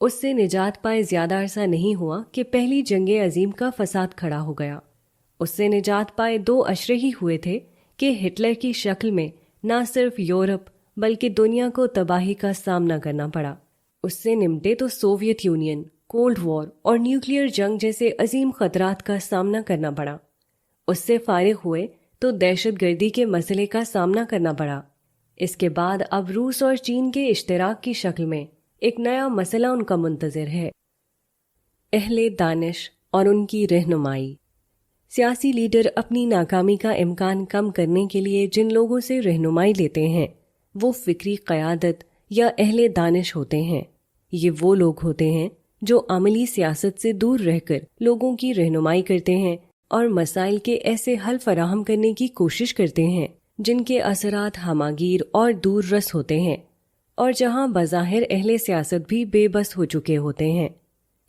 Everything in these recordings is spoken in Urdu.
اس سے نجات پائے زیادہ عرصہ نہیں ہوا کہ پہلی جنگ عظیم کا فساد کھڑا ہو گیا۔ اس سے نجات پائے 2 عشرے ہی ہوئے تھے کہ ہٹلر کی شکل میں نہ صرف یورپ بلکہ دنیا کو تباہی کا سامنا کرنا پڑا۔ اس سے نمٹے تو سوویت یونین، کولڈ وار اور نیوکلیئر جنگ جیسے عظیم خطرات کا سامنا کرنا پڑا۔ اس سے فارغ ہوئے تو دہشت گردی کے مسئلے کا سامنا کرنا پڑا۔ اس کے بعد اب روس اور چین کے اشتراک کی شکل میں ایک نیا مسئلہ ان کا منتظر ہے، اہل دانش اور ان کی رہنمائی۔ سیاسی لیڈر اپنی ناکامی کا امکان کم کرنے کے لیے جن لوگوں سے رہنمائی لیتے ہیں وہ فکری قیادت یا اہل دانش ہوتے ہیں۔ یہ وہ لوگ ہوتے ہیں جو عملی سیاست سے دور رہ کر لوگوں کی رہنمائی کرتے ہیں اور مسائل کے ایسے حل فراہم کرنے کی کوشش کرتے ہیں جن کے اثرات ہماگیر اور دور رس ہوتے ہیں، اور جہاں بظاہر اہل سیاست بھی بے بس ہو چکے ہوتے ہیں۔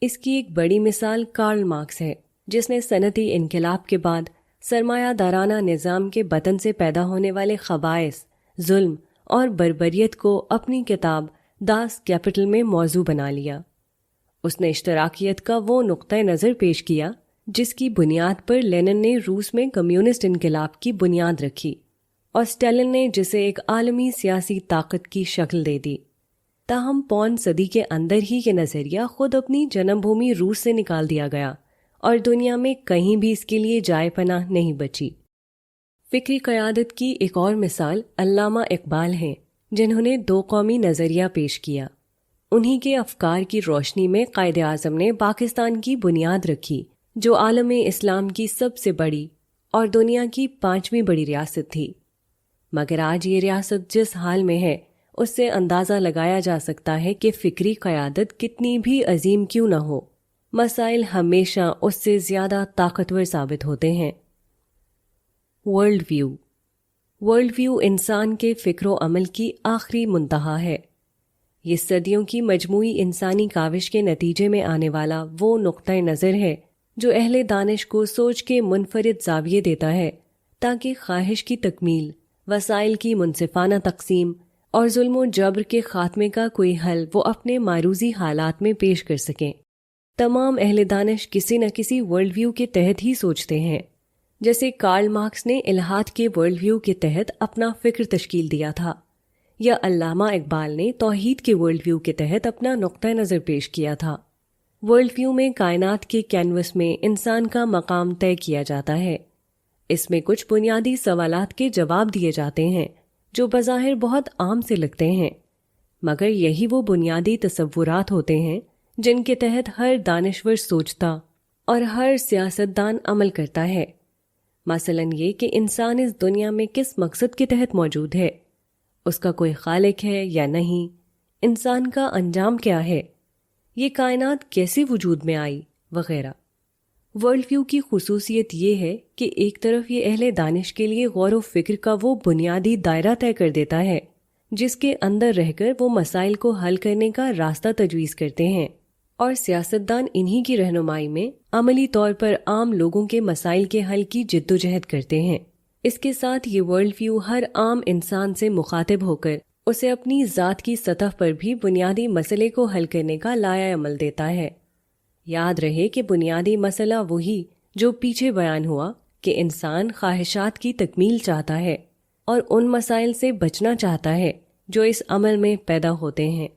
اس کی ایک بڑی مثال کارل مارکس ہے، جس نے صنعتی انقلاب کے بعد سرمایہ دارانہ نظام کے بطن سے پیدا ہونے والے خبائث، ظلم اور بربریت کو اپنی کتاب داس کیپٹل میں موضوع بنا لیا۔ اس نے اشتراکیت کا وہ نقطہ نظر پیش کیا جس کی بنیاد پر لینن نے روس میں کمیونسٹ انقلاب کی بنیاد رکھی اور اسٹالن نے جسے ایک عالمی سیاسی طاقت کی شکل دے دی۔ تاہم پون صدی کے اندر ہی یہ نظریہ خود اپنی جنم بھومی روس سے نکال دیا گیا اور دنیا میں کہیں بھی اس کے لیے جائے پناہ نہیں بچی۔ فکری قیادت کی ایک اور مثال علامہ اقبال ہیں، جنہوں نے 2 قومی نظریہ پیش کیا۔ انہی کے افکار کی روشنی میں قائد اعظم نے پاکستان کی بنیاد رکھی، جو عالم اسلام کی سب سے بڑی اور دنیا کی 5ویں بڑی ریاست تھی۔ مگر آج یہ ریاست جس حال میں ہے اس سے اندازہ لگایا جا سکتا ہے کہ فکری قیادت کتنی بھی عظیم کیوں نہ ہو، مسائل ہمیشہ اس سے زیادہ طاقتور ثابت ہوتے ہیں۔ World view. ورلڈ ویو انسان کے فکر و عمل کی آخری منتہا ہے۔ یہ صدیوں کی مجموعی انسانی کاوش کے نتیجے میں آنے والا وہ نقطۂ نظر ہے جو اہل دانش کو سوچ کے منفرد زاویے دیتا ہے تاکہ خواہش کی تکمیل، وسائل کی منصفانہ تقسیم اور ظلم و جبر کے خاتمے کا کوئی حل وہ اپنے معروضی حالات میں پیش کر سکیں۔ تمام اہل دانش کسی نہ کسی ورلڈ ویو کے تحت ہی سوچتے ہیں، جیسے کارل مارکس نے الحاد کے ورلڈ ویو کے تحت اپنا فکر تشکیل دیا تھا، یا علامہ اقبال نے توحید کے ورلڈ ویو کے تحت اپنا نقطہ نظر پیش کیا تھا۔ ورلڈ ویو میں کائنات کے کینوس میں انسان کا مقام طے کیا جاتا ہے۔ اس میں کچھ بنیادی سوالات کے جواب دیے جاتے ہیں جو بظاہر بہت عام سے لگتے ہیں، مگر یہی وہ بنیادی تصورات ہوتے ہیں جن کے تحت ہر دانشور سوچتا اور ہر سیاستدان عمل کرتا ہے۔ مثلاً یہ کہ انسان اس دنیا میں کس مقصد کے تحت موجود ہے، اس کا کوئی خالق ہے یا نہیں، انسان کا انجام کیا ہے، یہ کائنات کیسے وجود میں آئی، وغیرہ۔ ورلڈ ویو کی خصوصیت یہ ہے کہ ایک طرف یہ اہل دانش کے لیے غور و فکر کا وہ بنیادی دائرہ طے کر دیتا ہے جس کے اندر رہ کر وہ مسائل کو حل کرنے کا راستہ تجویز کرتے ہیں، اور سیاستدان انہی کی رہنمائی میں عملی طور پر عام لوگوں کے مسائل کے حل کی جدوجہد کرتے ہیں۔ اس کے ساتھ یہ ورلڈ ویو ہر عام انسان سے مخاطب ہو کر اسے اپنی ذات کی سطح پر بھی بنیادی مسئلے کو حل کرنے کا لائحہ عمل دیتا ہے۔ یاد رہے کہ بنیادی مسئلہ وہی جو پیچھے بیان ہوا کہ انسان خواہشات کی تکمیل چاہتا ہے اور ان مسائل سے بچنا چاہتا ہے جو اس عمل میں پیدا ہوتے ہیں۔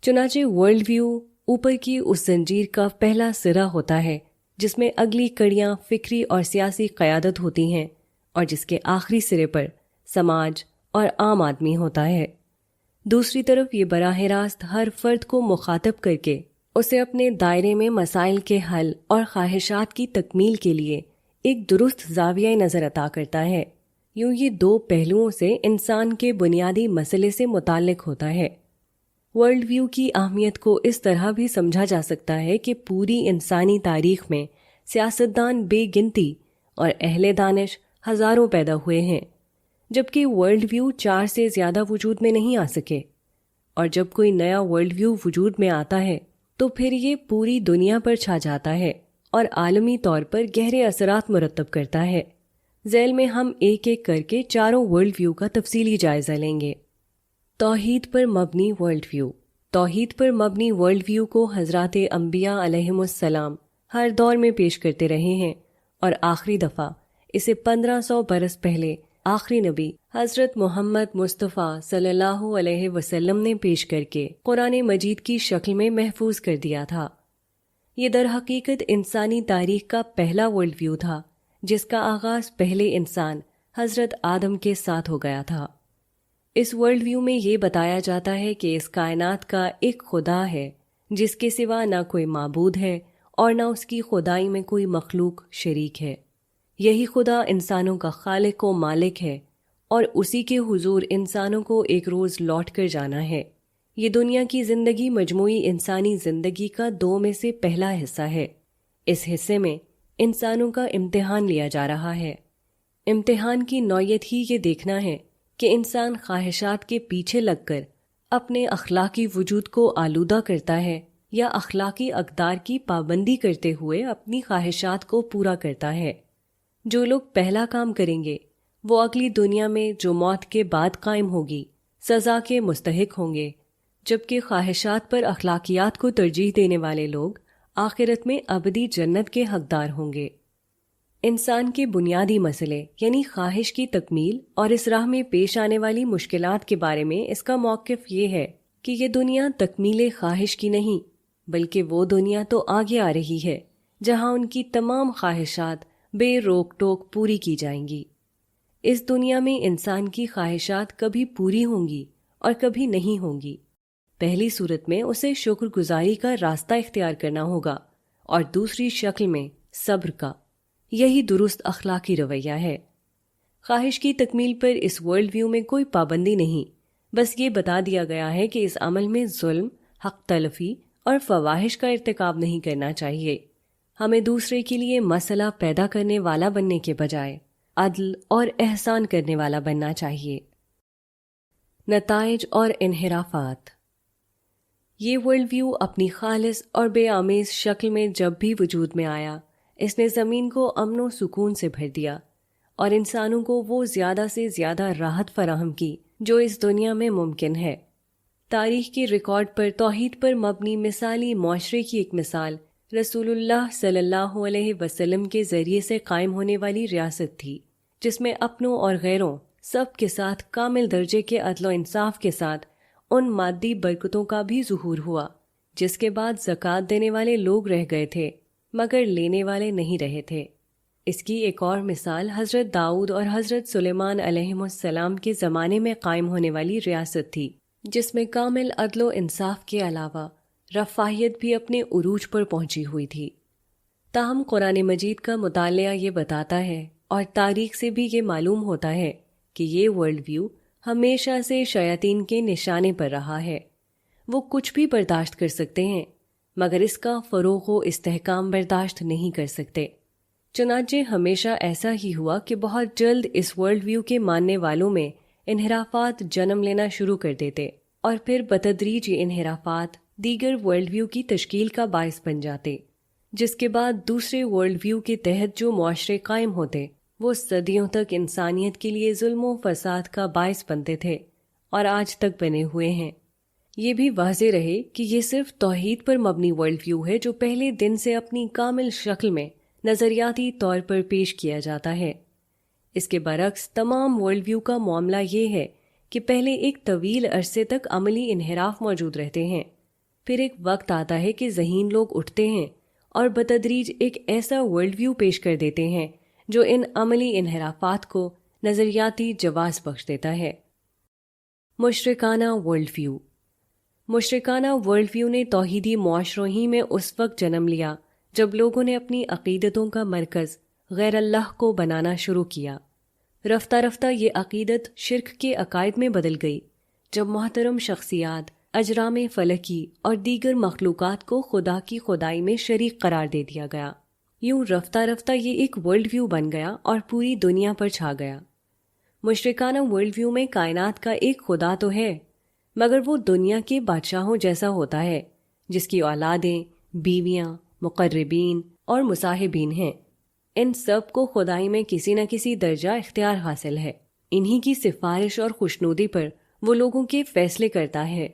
چنانچہ ورلڈ ویو اوپر کی اس زنجیر کا پہلا سرا ہوتا ہے جس میں اگلی کڑیاں فکری اور سیاسی قیادت ہوتی ہیں، اور جس کے آخری سرے پر سماج اور عام آدمی ہوتا ہے۔ دوسری طرف یہ براہ راست ہر فرد کو مخاطب کر کے اسے اپنے دائرے میں مسائل کے حل اور خواہشات کی تکمیل کے لیے ایک درست زاویہ نظر عطا کرتا ہے۔ یوں یہ 2 پہلوؤں سے انسان کے بنیادی مسئلے سے متعلق ہوتا ہے۔ ورلڈ ویو کی اہمیت کو اس طرح بھی سمجھا جا سکتا ہے کہ پوری انسانی تاریخ میں سیاستدان بے گنتی اور اہل دانش ہزاروں پیدا ہوئے ہیں، جبکہ ورلڈ ویو 4 سے زیادہ وجود میں نہیں آ سکے، اور جب کوئی نیا ورلڈ ویو وجود میں آتا ہے تو پھر یہ پوری دنیا پر چھا جاتا ہے اور عالمی طور پر گہرے اثرات مرتب کرتا ہے۔ ذیل میں ہم ایک ایک کر کے 4 ورلڈ ویو کا تفصیلی جائزہ لیں گے۔ توحید پر مبنی ورلڈ ویو۔ توحید پر مبنی ورلڈ ویو کو حضرات انبیاء علیہم السلام ہر دور میں پیش کرتے رہے ہیں، اور آخری دفعہ اسے 1500 برس پہلے آخری نبی حضرت محمد مصطفیٰ صلی اللہ علیہ وسلم نے پیش کر کے قرآن مجید کی شکل میں محفوظ کر دیا تھا۔ یہ در حقیقت انسانی تاریخ کا پہلا ورلڈ ویو تھا، جس کا آغاز پہلے انسان حضرت آدم کے ساتھ ہو گیا تھا۔ اس ورلڈ ویو میں یہ بتایا جاتا ہے کہ اس کائنات کا ایک خدا ہے جس کے سوا نہ کوئی معبود ہے اور نہ اس کی خدائی میں کوئی مخلوق شریک ہے۔ یہی خدا انسانوں کا خالق و مالک ہے، اور اسی کے حضور انسانوں کو ایک روز لوٹ کر جانا ہے۔ یہ دنیا کی زندگی مجموعی انسانی زندگی کا 2 میں سے پہلا حصہ ہے۔ اس حصے میں انسانوں کا امتحان لیا جا رہا ہے۔ امتحان کی نوعیت ہی یہ دیکھنا ہے کہ انسان خواہشات کے پیچھے لگ کر اپنے اخلاقی وجود کو آلودہ کرتا ہے یا اخلاقی اقدار کی پابندی کرتے ہوئے اپنی خواہشات کو پورا کرتا ہے۔ جو لوگ پہلا کام کریں گے وہ اگلی دنیا میں جو موت کے بعد قائم ہوگی سزا کے مستحق ہوں گے، جبکہ خواہشات پر اخلاقیات کو ترجیح دینے والے لوگ آخرت میں ابدی جنت کے حقدار ہوں گے۔ انسان کے بنیادی مسئلے یعنی خواہش کی تکمیل اور اس راہ میں پیش آنے والی مشکلات کے بارے میں اس کا موقف یہ ہے کہ یہ دنیا تکمیل خواہش کی نہیں، بلکہ وہ دنیا تو آگے آ رہی ہے جہاں ان کی تمام خواہشات بے روک ٹوک پوری کی جائیں گی۔ اس دنیا میں انسان کی خواہشات کبھی پوری ہوں گی اور کبھی نہیں ہوں گی۔ پہلی صورت میں اسے شکر گزاری کا راستہ اختیار کرنا ہوگا اور دوسری شکل میں صبر کا۔ یہی درست اخلاقی رویہ ہے۔ خواہش کی تکمیل پر اس ورلڈ ویو میں کوئی پابندی نہیں، بس یہ بتا دیا گیا ہے کہ اس عمل میں ظلم، حق تلفی اور فواحش کا ارتکاب نہیں کرنا چاہیے۔ ہمیں دوسرے کے لیے مسئلہ پیدا کرنے والا بننے کے بجائے عدل اور احسان کرنے والا بننا چاہیے۔ نتائج اور انحرافات۔ یہ ورلڈ ویو اپنی خالص اور بے آمیز شکل میں جب بھی وجود میں آیا، اس نے زمین کو امن و سکون سے بھر دیا اور انسانوں کو وہ زیادہ سے زیادہ راحت فراہم کی جو اس دنیا میں ممکن ہے۔ تاریخ کے ریکارڈ پر توحید پر مبنی مثالی معاشرے کی ایک مثال رسول اللہ صلی اللہ علیہ وسلم کے ذریعے سے قائم ہونے والی ریاست تھی، جس میں اپنوں اور غیروں سب کے ساتھ کامل درجے کے عدل و انصاف کے ساتھ ان مادی برکتوں کا بھی ظہور ہوا جس کے بعد زکوٰۃ دینے والے لوگ رہ گئے تھے مگر لینے والے نہیں رہے تھے۔ اس کی ایک اور مثال حضرت داؤد اور حضرت سلیمان علیہم السلام کے زمانے میں قائم ہونے والی ریاست تھی، جس میں کامل عدل و انصاف کے علاوہ رفاہیت بھی اپنے عروج پر پہنچی ہوئی تھی۔ تاہم قرآن مجید کا مطالعہ یہ بتاتا ہے اور تاریخ سے بھی یہ معلوم ہوتا ہے کہ یہ ورلڈ ویو ہمیشہ سے شیاطین کے نشانے پر رہا ہے۔ وہ کچھ بھی برداشت کر سکتے ہیں مگر اس کا فروغ و استحکام برداشت نہیں کر سکتے۔ چنانچہ ہمیشہ ایسا ہی ہوا کہ بہت جلد اس ورلڈ ویو کے ماننے والوں میں انحرافات جنم لینا شروع کر دیتے اور پھر بتدریج یہ انحرافات دیگر ورلڈ ویو کی تشکیل کا باعث بن جاتے، جس کے بعد دوسرے ورلڈ ویو کے تحت جو معاشرے قائم ہوتے وہ صدیوں تک انسانیت کے لیے ظلم و فساد کا باعث بنتے تھے اور آج تک بنے ہوئے ہیں۔ یہ بھی واضح رہے کہ یہ صرف توحید پر مبنی ورلڈ ویو ہے جو پہلے دن سے اپنی کامل شکل میں نظریاتی طور پر پیش کیا جاتا ہے۔ اس کے برعکس تمام ورلڈ ویو کا معاملہ یہ ہے کہ پہلے ایک طویل عرصے تک عملی انحراف موجود رہتے ہیں، پھر ایک وقت آتا ہے کہ ذہین لوگ اٹھتے ہیں اور بتدریج ایک ایسا ورلڈ ویو پیش کر دیتے ہیں جو ان عملی انحرافات کو نظریاتی جواز بخش دیتا ہے۔ مشرکانہ ورلڈ ویو۔ مشرکانہ ورلڈ ویو نے توحیدی معاشروں ہی میں اس وقت جنم لیا جب لوگوں نے اپنی عقیدتوں کا مرکز غیر اللہ کو بنانا شروع کیا۔ رفتہ رفتہ یہ عقیدت شرک کے عقائد میں بدل گئی جب محترم شخصیات، اجرام فلکی اور دیگر مخلوقات کو خدا کی خدائی میں شریک قرار دے دیا گیا۔ یوں رفتہ رفتہ یہ ایک ورلڈ ویو بن گیا اور پوری دنیا پر چھا گیا۔ مشرکانہ ورلڈ ویو میں کائنات کا ایک خدا تو ہے مگر وہ دنیا کے بادشاہوں جیسا ہوتا ہے جس کی اولادیں، بیویاں، مقربین اور مصاحبین ہیں۔ ان سب کو خدائی میں کسی نہ کسی درجہ اختیار حاصل ہے۔ انہی کی سفارش اور خوشنودی پر وہ لوگوں کے فیصلے کرتا ہے۔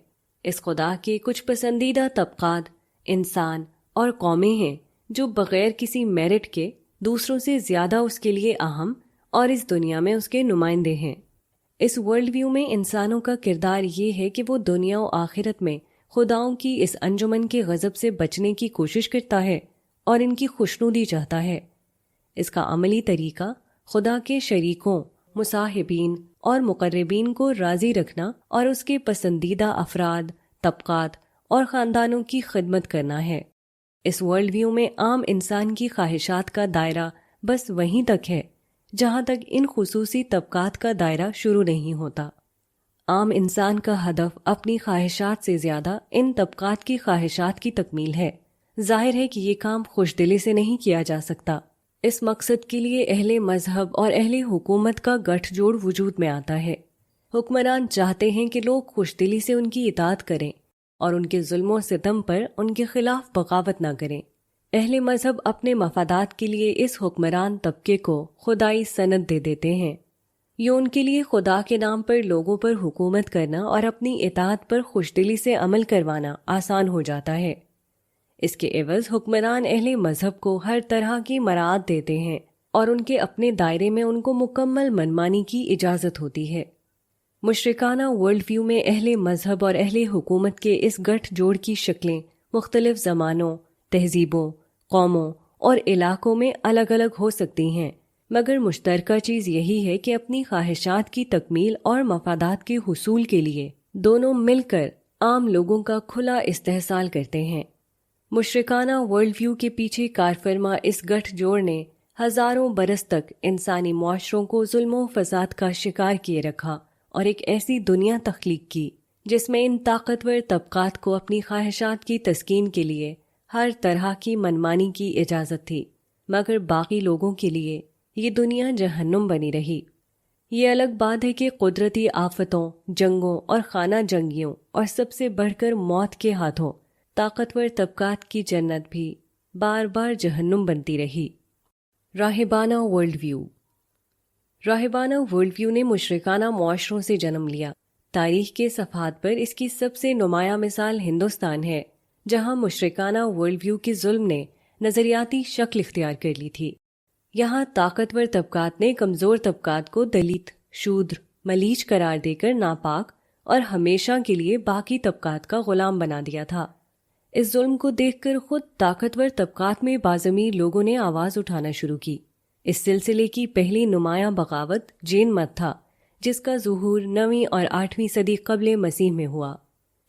اس خدا کے کچھ پسندیدہ طبقات انسان اور قومیں ہیں جو بغیر کسی میرٹ کے دوسروں سے زیادہ اس کے لیے اہم اور اس دنیا میں اس کے نمائندے ہیں۔ اس ورلڈ ویو میں انسانوں کا کردار یہ ہے کہ وہ دنیا و آخرت میں خداؤں کی اس انجمن کے غضب سے بچنے کی کوشش کرتا ہے اور ان کی خوشنودی چاہتا ہے۔ اس کا عملی طریقہ خدا کے شریکوں، مصاحبین اور مقربین کو راضی رکھنا اور اس کے پسندیدہ افراد، طبقات اور خاندانوں کی خدمت کرنا ہے۔ اس ورلڈ ویو میں عام انسان کی خواہشات کا دائرہ بس وہیں تک ہے جہاں تک ان خصوصی طبقات کا دائرہ شروع نہیں ہوتا۔ عام انسان کا ہدف اپنی خواہشات سے زیادہ ان طبقات کی خواہشات کی تکمیل ہے۔ ظاہر ہے کہ یہ کام خوش دلی سے نہیں کیا جا سکتا۔ اس مقصد کے لیے اہل مذہب اور اہل حکومت کا گٹھ جوڑ وجود میں آتا ہے۔ حکمران چاہتے ہیں کہ لوگ خوش دلی سے ان کی اطاعت کریں اور ان کے ظلم و ستم پر ان کے خلاف بغاوت نہ کریں۔ اہل مذہب اپنے مفادات کے لیے اس حکمران طبقے کو خدائی سند دے دیتے ہیں۔ یہ ان کے لیے خدا کے نام پر لوگوں پر حکومت کرنا اور اپنی اطاعت پر خوش دلی سے عمل کروانا آسان ہو جاتا ہے۔ اس کے عوض حکمران اہل مذہب کو ہر طرح کی مراعات دیتے ہیں اور ان کے اپنے دائرے میں ان کو مکمل منمانی کی اجازت ہوتی ہے۔ مشرکانہ ورلڈ ویو میں اہل مذہب اور اہل حکومت کے اس گٹھ جوڑ کی شکلیں مختلف زمانوں، تہذیبوں، قوموں اور علاقوں میں الگ الگ ہو سکتی ہیں، مگر مشترکہ چیز یہی ہے کہ اپنی خواہشات کی تکمیل اور مفادات کے حصول کے لیے دونوں مل کر عام لوگوں کا کھلا استحصال کرتے ہیں۔ مشرکانہ ورلڈ ویو کے پیچھے کارفرما اس گٹھ جوڑ نے ہزاروں برس تک انسانی معاشروں کو ظلم و فساد کا شکار کیے رکھا اور ایک ایسی دنیا تخلیق کی جس میں ان طاقتور طبقات کو اپنی خواہشات کی تسکین کے لیے ہر طرح کی منمانی کی اجازت تھی، مگر باقی لوگوں کے لیے یہ دنیا جہنم بنی رہی۔ یہ الگ بات ہے کہ قدرتی آفتوں، جنگوں اور خانہ جنگیوں اور سب سے بڑھ کر موت کے ہاتھوں طاقتور طبقات کی جنت بھی بار بار جہنم بنتی رہی۔ راہبانہ ورلڈ ویو۔ راہبانہ ورلڈ ویو نے مشرکانہ معاشروں سے جنم لیا۔ تاریخ کے صفحات پر اس کی سب سے نمایاں مثال ہندوستان ہے، جہاں مشرکانہ ورلڈ ویو کے ظلم نے نظریاتی شکل اختیار کر لی تھی۔ یہاں طاقتور طبقات نے کمزور طبقات کو دلت، شودر، ملیچ قرار دے کر ناپاک اور ہمیشہ کے لیے باقی طبقات کا غلام بنا دیا تھا۔ اس ظلم کو دیکھ کر خود طاقتور طبقات میں باضمیر لوگوں نے آواز اٹھانا شروع کی۔ اس سلسلے کی پہلی نمایاں بغاوت جین مت تھا، جس کا ظہور 9ویں اور 8ویں صدی قبل مسیح میں ہوا۔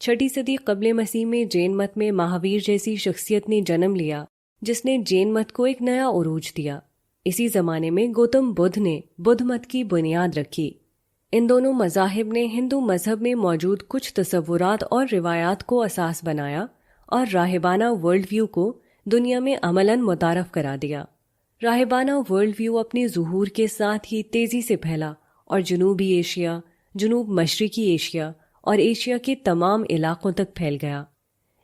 6 صدی قبل مسیح میں جین مت میں مہاویر جیسی شخصیت نے جنم لیا، جس نے جین مت کو ایک نیا عروج دیا۔ اسی زمانے میں گوتم بدھ نے بدھ مت کی بنیاد رکھی۔ ان دونوں مذاہب نے ہندو مذہب میں موجود کچھ تصورات اور روایات کو اساس بنایا اور راہبانہ ورلڈ ویو کو دنیا میں عملاً متعارف کرا دیا۔ راہبانہ ورلڈ ویو اپنے ظہور کے ساتھ ہی تیزی سے پھیلا اور جنوبی ایشیا، جنوب مشرقی ایشیا اور ایشیا کے تمام علاقوں تک پھیل گیا۔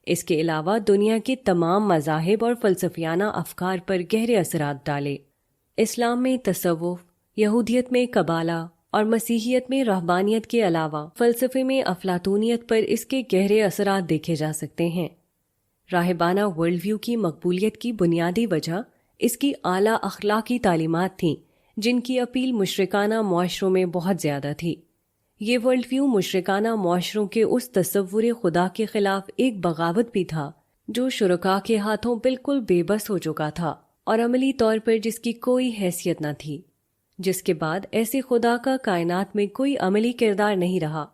اس کے علاوہ دنیا کے تمام مذاہب اور فلسفیانہ افکار پر گہرے اثرات ڈالے۔ اسلام میں تصوف، یہودیت میں قبالہ اور مسیحیت میں رہبانیت کے علاوہ فلسفے میں افلاطونیت پر اس کے گہرے اثرات دیکھے جا سکتے ہیں۔ راہبانہ ورلڈ ویو کی مقبولیت کی بنیادی وجہ اس کی اعلیٰ اخلاقی تعلیمات تھیں، جن کی اپیل مشرکانہ معاشروں میں بہت زیادہ تھی۔ یہ ورلڈ ویو مشرکانہ معاشروں کے اس تصور خدا کے خلاف ایک بغاوت بھی تھا جو شرکاء کے ہاتھوں بالکل بے بس ہو چکا تھا اور عملی طور پر جس کی کوئی حیثیت نہ تھی، جس کے بعد ایسے خدا کا کائنات میں کوئی عملی کردار نہیں رہا۔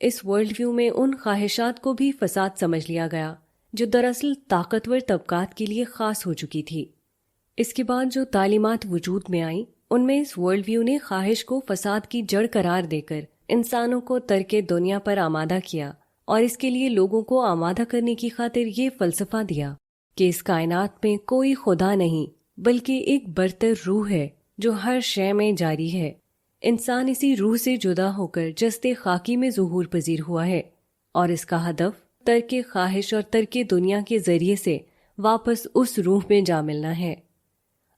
اس ورلڈ ویو میں ان خواہشات کو بھی فساد سمجھ لیا گیا جو دراصل طاقتور طبقات کے لیے خاص ہو چکی تھی۔ اس کے بعد جو تعلیمات وجود میں آئیں، ان میں اس ورلڈ ویو نے خواہش کو فساد کی جڑ قرار دے کر انسانوں کو ترک دنیا پر آمادہ کیا اور اس کے لیے لوگوں کو آمادہ کرنے کی خاطر یہ فلسفہ دیا کہ اس کائنات میں کوئی خدا نہیں بلکہ ایک برتر روح ہے جو ہر شے میں جاری ہے۔ انسان اسی روح سے جدا ہو کر جسد خاکی میں ظہور پذیر ہوا ہے اور اس کا ہدف ترک خواہش اور ترک دنیا کے ذریعے سے واپس اس روح میں جا ملنا ہے۔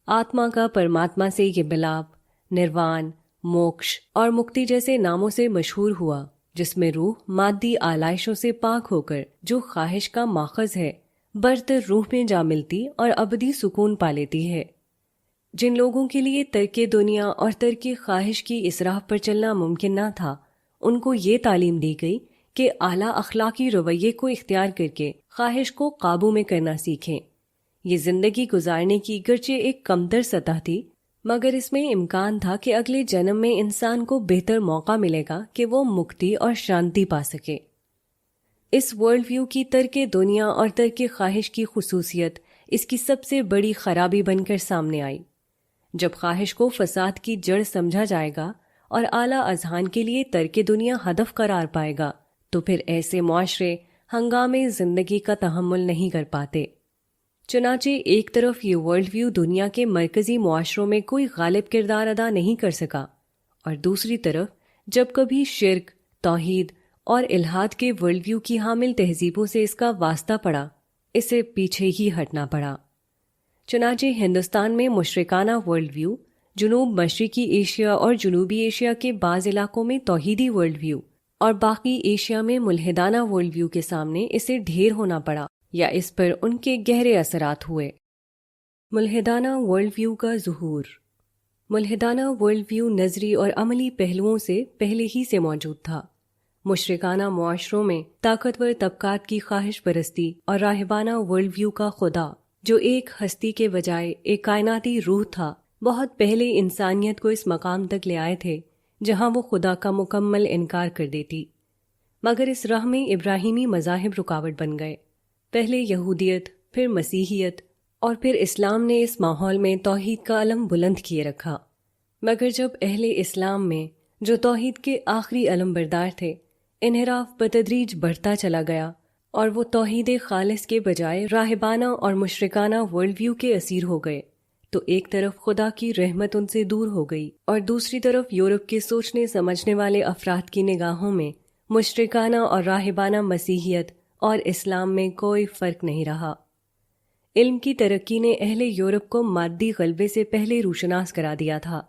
آتما کا پرماتما سے یہ ملاپ نروان، موکش اور مکتی جیسے ناموں سے مشہور ہوا، جس میں روح مادی آلائشوں سے پاک ہو کر جو خواہش کا ماخذ ہے برتر روح میں جا ملتی اور ابدی سکون پا لیتی ہے۔ جن لوگوں کے لیے ترک دنیا اور ترک خواہش کی اس راہ پر چلنا ممکن نہ تھا، ان کو یہ تعلیم دی گئی کہ اعلیٰ اخلاقی رویے کو اختیار کر کے خواہش کو قابو میں کرنا سیکھیں۔ یہ زندگی گزارنے کی گرچہ ایک کمتر سطح تھی، مگر اس میں امکان تھا کہ اگلے جنم میں انسان کو بہتر موقع ملے گا کہ وہ مکتی اور شانتی پا سکے۔ اس ورلڈ ویو کی ترک دنیا اور ترک خواہش کی خصوصیت اس کی سب سے بڑی خرابی بن کر سامنے آئی۔ جب خواہش کو فساد کی جڑ سمجھا جائے گا اور اعلیٰ اذہان کے لیے ترک دنیا ہدف قرار پائے گا، تو پھر ایسے معاشرے ہنگامے زندگی کا تحمل نہیں کر پاتے۔ چنانچہ ایک طرف یہ ورلڈ ویو دنیا کے مرکزی معاشروں میں کوئی غالب کردار ادا نہیں کر سکا، اور دوسری طرف جب کبھی شرک، توحید اور الحاد کے ورلڈ ویو کی حامل تہذیبوں سے اس کا واسطہ پڑا، اسے پیچھے ہی ہٹنا پڑا۔ چنانچہ ہندوستان میں مشرکانہ ورلڈ ویو، جنوب مشرقی ایشیا اور جنوبی ایشیا کے بعض علاقوں میں توحیدی ورلڈ ویو، اور باقی ایشیا میں ملحدانہ ورلڈ ویو کے سامنے اسے ڈھیر ہونا پڑا یا اس پر ان کے گہرے اثرات ہوئے۔ ملحدانہ ورلڈ ویو کا ظہور۔ ملحدانہ ورلڈ ویو نظری اور عملی پہلوؤں سے پہلے ہی سے موجود تھا۔ مشرکانہ معاشروں میں طاقتور طبقات کی خواہش پرستی اور راہبانہ ورلڈ ویو کا خدا، جو ایک ہستی کے بجائے ایک کائناتی روح تھا، بہت پہلے انسانیت کو اس مقام تک لے آئے تھے جہاں وہ خدا کا مکمل انکار کر دیتی۔ مگر اس راہ میں ابراہیمی مذاہب رکاوٹ بن گئے۔ پہلے یہودیت، پھر مسیحیت اور پھر اسلام نے اس ماحول میں توحید کا علم بلند کیے رکھا۔ مگر جب اہل اسلام میں، جو توحید کے آخری علم بردار تھے، انحراف بتدریج بڑھتا چلا گیا اور وہ توحید خالص کے بجائے راہبانہ اور مشرکانہ ورلڈ ویو کے اسیر ہو گئے، تو ایک طرف خدا کی رحمت ان سے دور ہو گئی اور دوسری طرف یورپ کے سوچنے سمجھنے والے افراد کی نگاہوں میں مشرکانہ اور راہبانہ مسیحیت اور اسلام میں کوئی فرق نہیں رہا۔ علم کی ترقی نے اہل یورپ کو مادی غلبے سے پہلے روشناس کرا دیا تھا،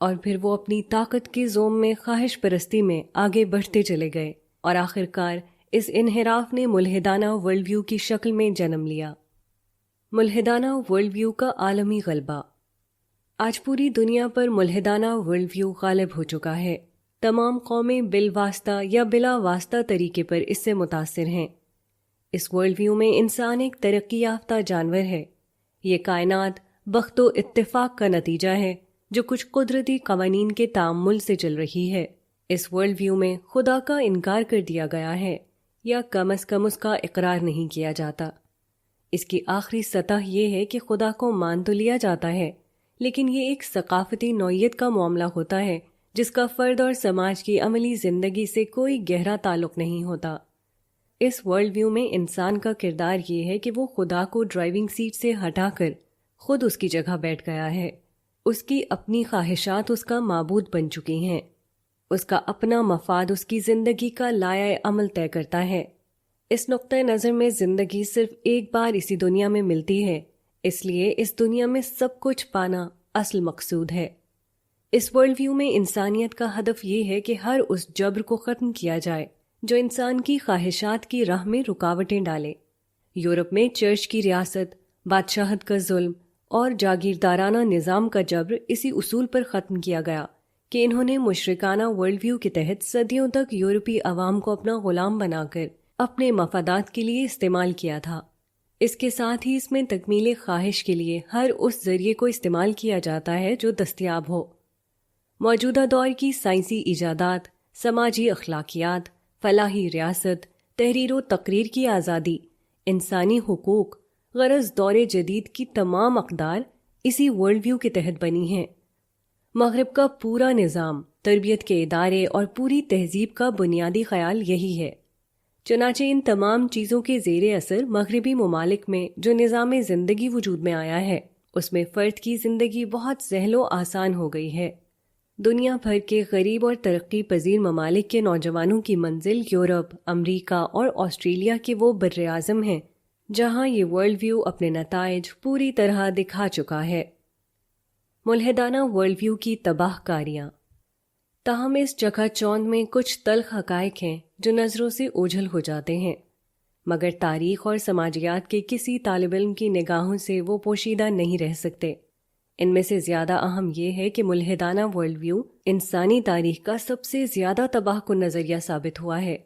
اور پھر وہ اپنی طاقت کے زوم میں خواہش پرستی میں آگے بڑھتے چلے گئے، اور آخرکار اس انحراف نے ملحدانہ ورلڈ ویو کی شکل میں جنم لیا۔ ملحدانہ ورلڈ ویو کا عالمی غلبہ۔ آج پوری دنیا پر ملحدانہ ورلڈ ویو غالب ہو چکا ہے۔ تمام قومیں بالواسطہ یا بلا واسطہ طریقے پر اس سے متاثر ہیں۔ اس ورلڈ ویو میں انسان ایک ترقی یافتہ جانور ہے۔ یہ کائنات بخت و اتفاق کا نتیجہ ہے جو کچھ قدرتی قوانین کے تعامل سے چل رہی ہے۔ اس ورلڈ ویو میں خدا کا انکار کر دیا گیا ہے، یا کم از کم اس کا اقرار نہیں کیا جاتا۔ اس کی آخری سطح یہ ہے کہ خدا کو مان تو لیا جاتا ہے، لیکن یہ ایک ثقافتی نوعیت کا معاملہ ہوتا ہے جس کا فرد اور سماج کی عملی زندگی سے کوئی گہرا تعلق نہیں ہوتا۔ اس ورلڈ ویو میں انسان کا کردار یہ ہے کہ وہ خدا کو ڈرائیونگ سیٹ سے ہٹا کر خود اس کی جگہ بیٹھ گیا ہے۔ اس کی اپنی خواہشات اس کا معبود بن چکی ہیں۔ اس کا اپنا مفاد اس کی زندگی کا لائحہ عمل طے کرتا ہے۔ اس نقطۂ نظر میں زندگی صرف ایک بار اسی دنیا میں ملتی ہے، اس لیے اس دنیا میں سب کچھ پانا اصل مقصود ہے۔ اس ورلڈ ویو میں انسانیت کا ہدف یہ ہے کہ ہر اس جبر کو ختم کیا جائے جو انسان کی خواہشات کی راہ میں رکاوٹیں ڈالے۔ یورپ میں چرچ کی ریاست، بادشاہت کا ظلم اور جاگیردارانہ نظام کا جبر اسی اصول پر ختم کیا گیا کہ انہوں نے مشرکانہ ورلڈ ویو کے تحت صدیوں تک یورپی عوام کو اپنا غلام بنا کر اپنے مفادات کے لیے استعمال کیا تھا۔ اس کے ساتھ ہی اس میں تکمیل خواہش کے لیے ہر اس ذریعے کو استعمال کیا جاتا ہے جو دستیاب ہو۔ موجودہ دور کی سائنسی ایجادات، سماجی اخلاقیات، فلاحی ریاست، تحریر و تقریر کی آزادی، انسانی حقوق، غرض دور جدید کی تمام اقدار اسی ورلڈ ویو کے تحت بنی ہیں۔ مغرب کا پورا نظام، تربیت کے ادارے اور پوری تہذیب کا بنیادی خیال یہی ہے۔ چنانچہ ان تمام چیزوں کے زیر اثر مغربی ممالک میں جو نظام زندگی وجود میں آیا ہے، اس میں فرد کی زندگی بہت سہل و آسان ہو گئی ہے۔ دنیا بھر کے غریب اور ترقی پذیر ممالک کے نوجوانوں کی منزل یورپ، امریکہ اور آسٹریلیا کے وہ بر اعظم ہیں جہاں یہ ورلڈ ویو اپنے نتائج پوری طرح دکھا چکا ہے۔ ملحدانہ ورلڈ ویو کی تباہ کاریاں۔ تاہم اس جگہ چوند میں کچھ تلخ حقائق ہیں جو نظروں سے اوجھل ہو جاتے ہیں، مگر تاریخ اور سماجیات کے کسی طالب علم کی نگاہوں سے وہ پوشیدہ نہیں رہ سکتے۔ ان میں سے زیادہ اہم یہ ہے کہ ملحدانہ ورلڈ ویو انسانی تاریخ کا سب سے زیادہ تباہ کن نظریہ ثابت ہوا ہے۔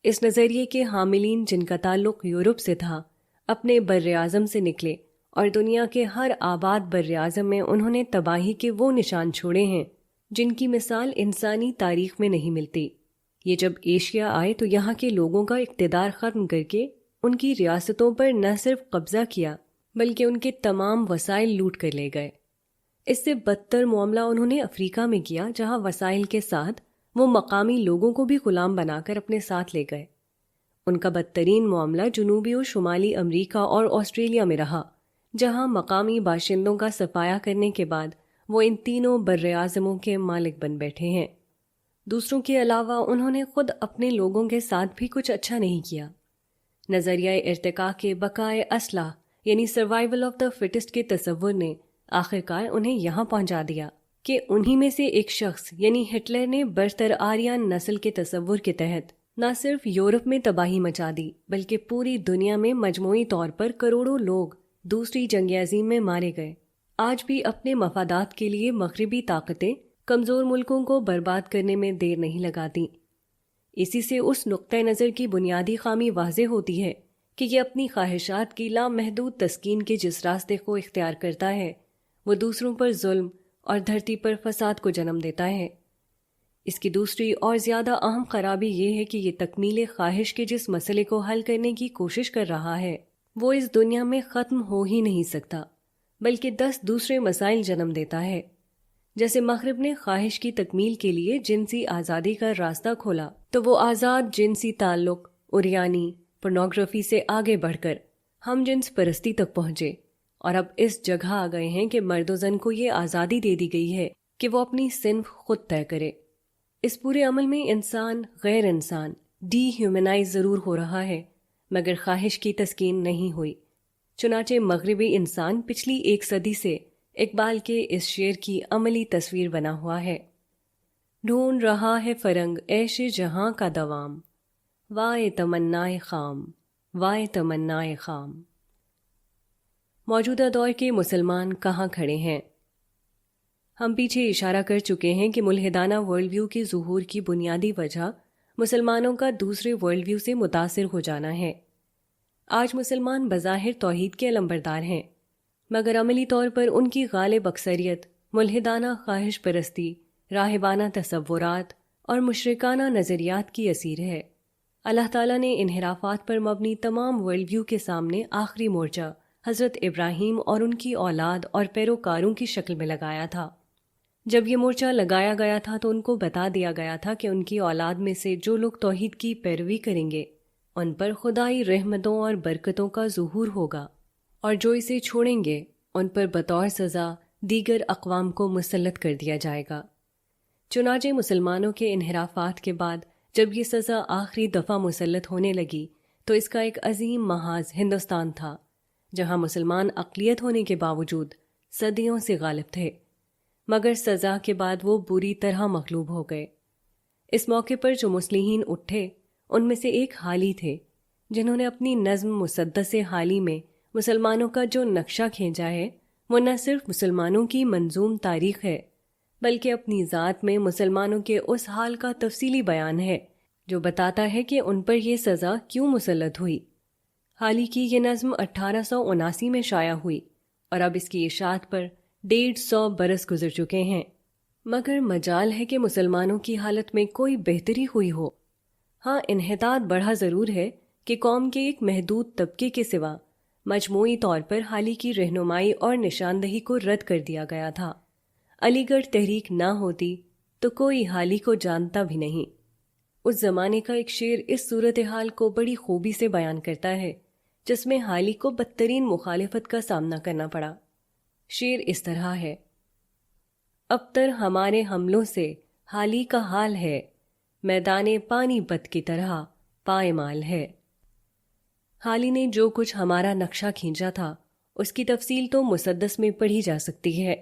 اس نظریے کے حاملین، جن کا تعلق یورپ سے تھا، اپنے بر اعظم سے نکلے اور دنیا کے ہر آباد بر اعظم میں انہوں نے تباہی کے وہ نشان چھوڑے ہیں جن کی مثال انسانی تاریخ میں نہیں ملتی۔ یہ جب ایشیا آئے تو یہاں کے لوگوں کا اقتدار ختم کر کے ان کی ریاستوں پر نہ صرف قبضہ کیا بلکہ ان کے تمام وسائل لوٹ کر لے گئے۔ اس سے بدتر معاملہ انہوں نے افریقہ میں کیا، جہاں وسائل کے ساتھ وہ مقامی لوگوں کو بھی غلام بنا کر اپنے ساتھ لے گئے۔ ان کا بدترین معاملہ جنوبی و شمالی امریکہ اور آسٹریلیا میں رہا، جہاں مقامی باشندوں کا صفایا کرنے کے بعد وہ ان تینوں بر اعظموں کے مالک بن بیٹھے ہیں۔ دوسروں کے علاوہ انہوں نے خود اپنے لوگوں کے ساتھ بھی کچھ اچھا نہیں کیا۔ نظریہ ارتقاء کے بقائے اصلح یعنی سروائیول آف دا فٹسٹ کے تصور نے آخرکار انہیں یہاں پہنچا دیا کہ انہی میں سے ایک شخص یعنی ہٹلر نے برتر آریان نسل کے تصور کے تحت نہ صرف یورپ میں تباہی مچا دی بلکہ پوری دنیا میں مجموعی طور پر کروڑوں لوگ دوسری جنگ عظیم میں مارے گئے۔ آج بھی اپنے مفادات کے لیے مغربی طاقتیں کمزور ملکوں کو برباد کرنے میں دیر نہیں لگاتی۔ اسی سے اس نقطۂ نظر کی بنیادی خامی واضح ہوتی ہے کہ یہ اپنی خواہشات کی لامحدود تسکین کے جس راستے کو اختیار کرتا ہے وہ دوسروں پر ظلم اور دھرتی پر فساد کو جنم دیتا ہے۔ اس کی دوسری اور زیادہ اہم خرابی یہ ہے کہ یہ تکمیل خواہش کے جس مسئلے کو حل کرنے کی کوشش کر رہا ہے وہ اس دنیا میں ختم ہو ہی نہیں سکتا بلکہ 10 دوسرے مسائل جنم دیتا ہے۔ جیسے مغرب نے خواہش کی تکمیل کے لیے جنسی آزادی کا راستہ کھولا تو وہ آزاد جنسی تعلق اوریانی پورنوگرافی سے آگے بڑھ کر ہم جنس پرستی تک پہنچے، اور اب اس جگہ آ گئے ہیں کہ مرد و زن کو یہ آزادی دے دی گئی ہے کہ وہ اپنی صنف خود طے کرے۔ اس پورے عمل میں انسان غیر انسان ڈی ہیومنائز ضرور ہو رہا ہے مگر خواہش کی تسکین نہیں ہوئی۔ چنانچہ مغربی انسان پچھلی 1 صدی سے اقبال کے اس شعر کی عملی تصویر بنا ہوا ہے۔ ڈھونڈ رہا ہے فرنگ عیش جہاں کا دوام، وائے تمنائے خام، وائے تمنائے خام۔ موجودہ دور کے مسلمان کہاں کھڑے ہیں؟ ہم پیچھے اشارہ کر چکے ہیں کہ ملحدانہ ورلڈ ویو کے ظہور کی بنیادی وجہ مسلمانوں کا دوسرے ورلڈ ویو سے متاثر ہو جانا ہے۔ آج مسلمان بظاہر توحید کے علمبردار ہیں مگر عملی طور پر ان کی غالب اکثریت ملحدانہ خواہش پرستی، راہبانہ تصورات اور مشرکانہ نظریات کی اسیر ہے۔ اللہ تعالیٰ نے انحرافات پر مبنی تمام ورلڈ ویو کے سامنے آخری مورچہ حضرت ابراہیم اور ان کی اولاد اور پیروکاروں کی شکل میں لگایا تھا۔ جب یہ مورچہ لگایا گیا تھا تو ان کو بتا دیا گیا تھا کہ ان کی اولاد میں سے جو لوگ توحید کی پیروی کریں گے ان پر خدائی رحمتوں اور برکتوں کا ظہور ہوگا، اور جو اسے چھوڑیں گے ان پر بطور سزا دیگر اقوام کو مسلط کر دیا جائے گا۔ چنانچہ مسلمانوں کے انحرافات کے بعد جب یہ سزا آخری دفعہ مسلط ہونے لگی تو اس کا ایک عظیم محاذ ہندوستان تھا، جہاں مسلمان اقلیت ہونے کے باوجود صدیوں سے غالب تھے، مگر سزا کے بعد وہ بری طرح مغلوب ہو گئے۔ اس موقع پر جو مصلحین اٹھے ان میں سے ایک حالی تھے جنہوں نے اپنی نظم مسدس حالی میں مسلمانوں کا جو نقشہ کھینچا ہے وہ نہ صرف مسلمانوں کی منظوم تاریخ ہے بلکہ اپنی ذات میں مسلمانوں کے اس حال کا تفصیلی بیان ہے جو بتاتا ہے کہ ان پر یہ سزا کیوں مسلط ہوئی۔ حالی کی یہ نظم 1879 میں شائع ہوئی اور اب اس کی اشاعت پر 150 برس گزر چکے ہیں، مگر مجال ہے کہ مسلمانوں کی حالت میں کوئی بہتری ہوئی ہو۔ ہاں، انحطاط بڑھا ضرور ہے کہ قوم کے ایک محدود طبقے کے سوا مجموعی طور پر حالی کی رہنمائی اور نشاندہی کو رد کر دیا گیا تھا۔ علی گڑھ تحریک نہ ہوتی تو کوئی حالی کو جانتا بھی نہیں۔ اس زمانے کا ایک شعر اس صورتحال کو بڑی خوبی سے بیان کرتا ہے جس میں حالی کو بدترین مخالفت کا سامنا کرنا پڑا۔ شعر اس طرح ہے: ابتر ہمارے حملوں سے حالی کا حال ہے، میدان پانی پت کی طرح پائمال ہے۔ حالی نے جو کچھ ہمارا نقشہ کھینچا تھا اس کی تفصیل تو مسدس میں پڑھی جا سکتی ہے،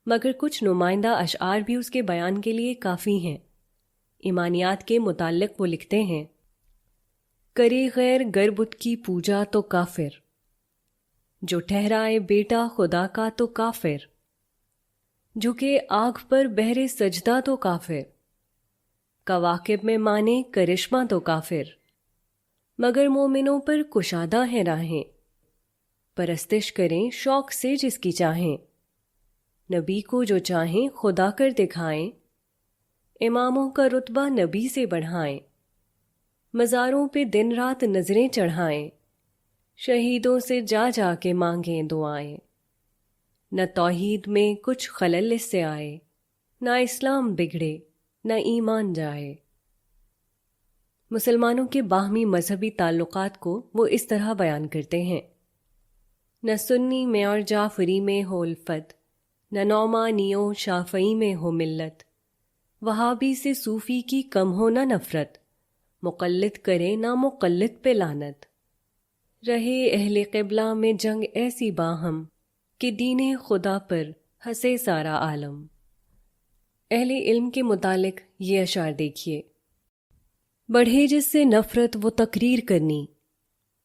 مگر کچھ نمائندہ اشعار بھی اس کے بیان کے لیے کافی ہیں۔ ایمانیات کے متعلق وہ لکھتے ہیں، کرے غیر گر بت کی پوجا تو کافر، جو ٹھہرائے بیٹا خدا کا تو کافر، جو کہ آگ پر بہرے سجدہ تو کافر، کواکب میں مانے کرشمہ تو کافر، مگر مومنوں پر کشادہ ہیں راہیں، پرستش کریں شوق سے جس کی چاہیں، نبی کو جو چاہیں خدا کر دکھائیں، اماموں کا رتبہ نبی سے بڑھائیں، مزاروں پہ دن رات نظریں چڑھائیں، شہیدوں سے جا جا کے مانگیں دعائیں، نہ توحید میں کچھ خلل اس سے آئے، نہ اسلام بگڑے نہ ایمان جائے۔ مسلمانوں کے باہمی مذہبی تعلقات کو وہ اس طرح بیان کرتے ہیں، نہ سنی میں اور جعفری میں ہو الفت، نہ نعمانیوں شافعی میں ہو ملت، وہابی سے صوفی کی کم ہو نہ نفرت، مقلد کرے نہ مقلد پہ لعنت، رہے اہل قبلہ میں جنگ ایسی باہم، کہ دین خدا پر ہنسے سارا عالم۔ اہل علم کے متعلق یہ اشعار دیکھیے، بڑھے جس سے نفرت وہ تقریر کرنی،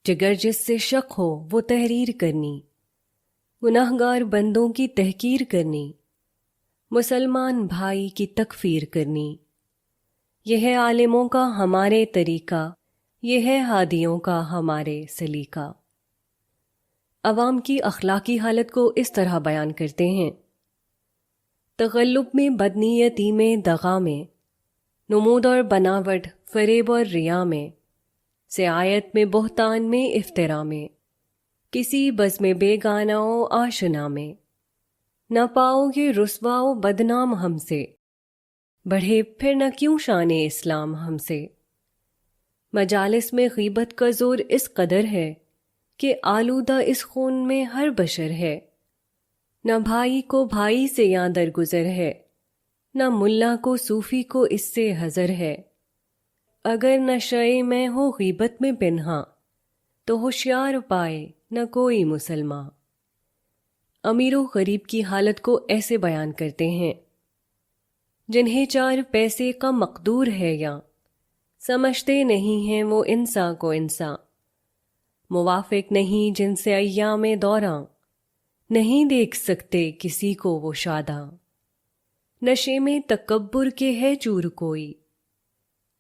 جگر جس سے شک ہو وہ تحریر کرنی، گناہگار بندوں کی تحقیر کرنی، مسلمان بھائی کی تکفیر کرنی، یہ ہے عالموں کا ہمارے طریقہ، یہ ہے ہادیوں کا ہمارے سلیقہ۔ عوام کی اخلاقی حالت کو اس طرح بیان کرتے ہیں، تغلب میں بدنیتی میں دغا میں، نمود اور بناوٹ فریب اور ریا میں، سعایت میں بہتان میں افطرا میں، کسی بزم بے گانا و آشنا میں، نہ پاؤ گے رسوا و بدنام ہم سے، بڑھے پھر نہ کیوں شان اسلام ہم سے۔ مجالس میں غیبت کا زور اس قدر ہے، کہ آلودہ اس خون میں ہر بشر ہے، نہ بھائی کو بھائی سے یاں درگزر ہے، نہ ملا کو صوفی کو اس سے حذر ہے، اگر نشے میں ہو غیبت میں پنہاں، تو ہوشیار پائے نہ کوئی مسلمان۔ امیر و غریب کی حالت کو ایسے بیان کرتے ہیں، جنہیں 4 پیسے کا مقدور ہے یا سمجھتے نہیں ہیں وہ انسان کو انسان، موافق نہیں جن سے ایام دوراں، نہیں دیکھ سکتے کسی کو وہ شاداں، نشے میں تکبر کے ہے چور کوئی،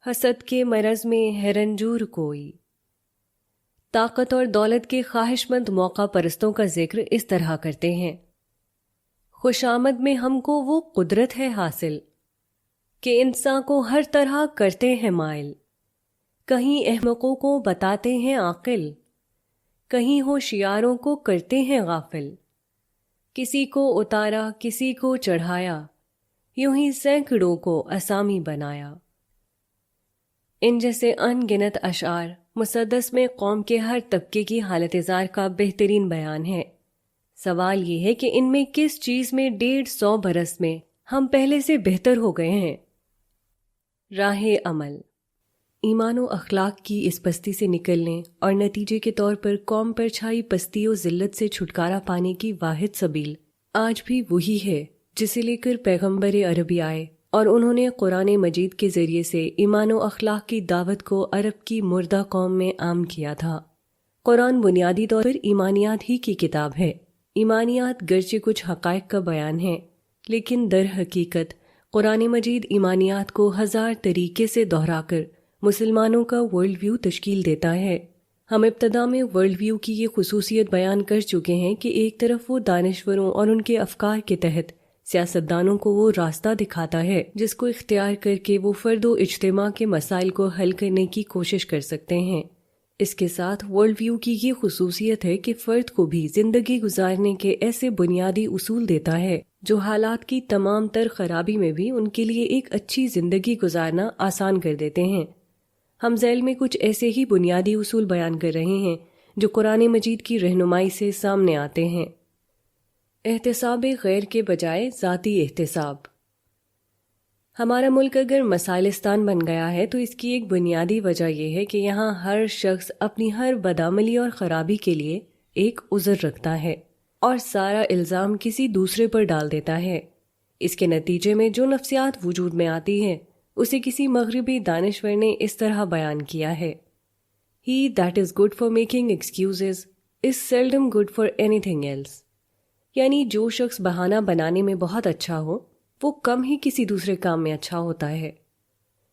حسد کے مرض میں ہے رنجور کوئی۔ طاقت اور دولت کے خواہش مند موقع پرستوں کا ذکر اس طرح کرتے ہیں، خوش آمد میں ہم کو وہ قدرت ہے حاصل، کہ انسان کو ہر طرح کرتے ہیں مائل، کہیں احمقوں کو بتاتے ہیں عاقل، کہیں ہوشیاروں کو کرتے ہیں غافل، کسی کو اتارا کسی کو چڑھایا، یوں ہی سینکڑوں کو اسامی بنایا۔ ان جیسے ان گنت اشعار مسدس میں قوم کے ہر طبقے کی حالت زار کا بہترین بیان ہے۔ سوال یہ ہے کہ ان میں کس چیز میں 150 برس میں ہم پہلے سے بہتر ہو گئے ہیں؟ راہ عمل، ایمان و اخلاق کی اس پستی سے نکلنے اور نتیجے کے طور پر قوم پر چھائی پستی و ذلت سے چھٹکارا پانے کی واحد سبیل آج بھی وہی ہے جسے لے کر پیغمبر عربی آئے، اور انہوں نے قرآن مجید کے ذریعے سے ایمان و اخلاق کی دعوت کو عرب کی مردہ قوم میں عام کیا تھا۔ قرآن بنیادی طور پر ایمانیات ہی کی کتاب ہے۔ ایمانیات گرچہ کچھ حقائق کا بیان ہے، لیکن در حقیقت قرآن مجید ایمانیات کو 1000 طریقے سے دہرا کر مسلمانوں کا ورلڈ ویو تشکیل دیتا ہے۔ ہم ابتدا میں ورلڈ ویو کی یہ خصوصیت بیان کر چکے ہیں کہ ایک طرف وہ دانشوروں اور ان کے افکار کے تحت سیاستدانوں کو وہ راستہ دکھاتا ہے جس کو اختیار کر کے وہ فرد و اجتماع کے مسائل کو حل کرنے کی کوشش کر سکتے ہیں۔ اس کے ساتھ ورلڈ ویو کی یہ خصوصیت ہے کہ فرد کو بھی زندگی گزارنے کے ایسے بنیادی اصول دیتا ہے جو حالات کی تمام تر خرابی میں بھی ان کے لیے ایک اچھی زندگی گزارنا آسان کر دیتے ہیں۔ ہم ذیل میں کچھ ایسے ہی بنیادی اصول بیان کر رہے ہیں جو قرآن مجید کی رہنمائی سے سامنے آتے ہیں۔ احتساب غیر کے بجائے ذاتی احتساب۔ ہمارا ملک اگر مسائلستان بن گیا ہے تو اس کی ایک بنیادی وجہ یہ ہے کہ یہاں ہر شخص اپنی ہر بدعملی اور خرابی کے لیے ایک عذر رکھتا ہے اور سارا الزام کسی دوسرے پر ڈال دیتا ہے۔ اس کے نتیجے میں جو نفسیات وجود میں آتی ہے اسے کسی مغربی دانشور نے اس طرح بیان کیا ہے: He that is good for making excuses is seldom good for anything else. یعنی جو شخص بہانہ بنانے میں بہت اچھا ہو وہ کم ہی کسی دوسرے کام میں اچھا ہوتا ہے۔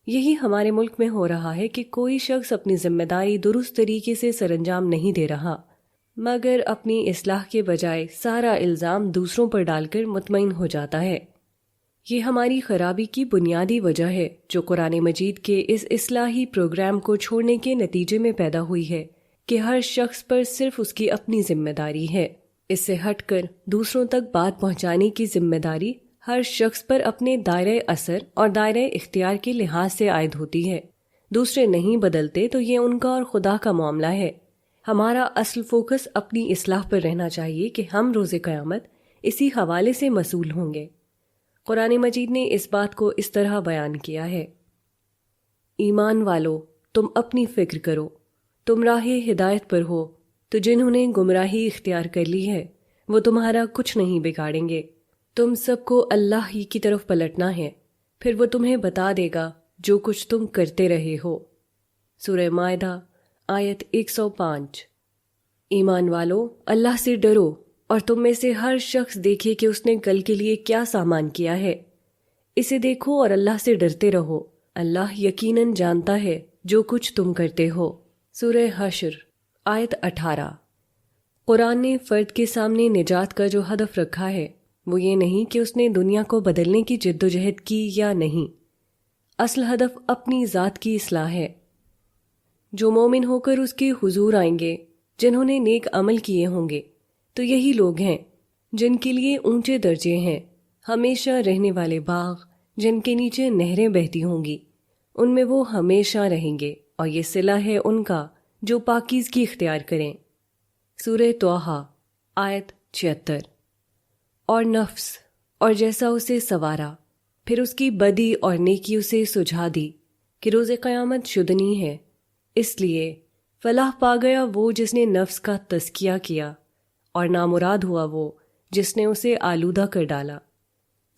یہی ہمارے ملک میں ہو رہا ہے کہ کوئی شخص اپنی ذمہ داری درست طریقے سے سر انجام نہیں دے رہا، مگر اپنی اصلاح کے بجائے سارا الزام دوسروں پر ڈال کر مطمئن ہو جاتا ہے۔ یہ ہماری خرابی کی بنیادی وجہ ہے جو قرآن مجید کے اس اصلاحی پروگرام کو چھوڑنے کے نتیجے میں پیدا ہوئی ہے کہ ہر شخص پر صرف اس کی اپنی ذمہ داری ہے۔ اس سے ہٹ کر دوسروں تک بات پہنچانے کی ذمہ داری ہر شخص پر اپنے دائرۂ اثر اور دائرۂ اختیار کے لحاظ سے عائد ہوتی ہے۔ دوسرے نہیں بدلتے تو یہ ان کا اور خدا کا معاملہ ہے۔ ہمارا اصل فوکس اپنی اصلاح پر رہنا چاہیے کہ ہم روز قیامت اسی حوالے سے مسئول ہوں گے۔ قرآن مجید نے اس بات کو اس طرح بیان کیا ہے: ایمان والو، تم اپنی فکر کرو، تم راہ ہدایت پر ہو، تو جنہوں نے گمراہی اختیار کر لی ہے وہ تمہارا کچھ نہیں بگاڑیں گے۔ تم سب کو اللہ ہی کی طرف پلٹنا ہے، پھر وہ تمہیں بتا دے گا جو کچھ تم کرتے رہے ہو۔ سورہ مائدہ آیت 105۔ ایمان والو، اللہ سے ڈرو، اور تم میں سے ہر شخص دیکھے کہ اس نے کل کے لیے کیا سامان کیا ہے۔ اسے دیکھو اور اللہ سے ڈرتے رہو، اللہ یقیناً جانتا ہے جو کچھ تم کرتے ہو۔ سورہ حشر آیت 18۔ قرآن نے فرد کے سامنے نجات کا جو ہدف رکھا ہے وہ یہ نہیں کہ اس نے دنیا کو بدلنے کی جد و جہد کی یا نہیں، اصل ہدف اپنی ذات کی اصلاح ہے۔ جو مومن ہو کر اس کے حضور آئیں گے، جنہوں نے نیک عمل کیے ہوں گے، تو یہی لوگ ہیں جن کے لیے اونچے درجے ہیں، ہمیشہ رہنے والے باغ جن کے نیچے نہریں بہتی ہوں گی، ان میں وہ ہمیشہ رہیں گے، اور یہ صلہ ہے ان کا جو پاکیزگی اختیار کریں۔ سورہ طٰہٰ آیت 76۔ اور نفس، اور جیسا اسے سنوارا، پھر اس کی بدی اور نیکی اسے سجھا دی کہ روز قیامت شدنی ہے، اس لیے فلاح پا گیا وہ جس نے نفس کا تزکیہ کیا، اور نامراد ہوا وہ جس نے اسے آلودہ کر ڈالا۔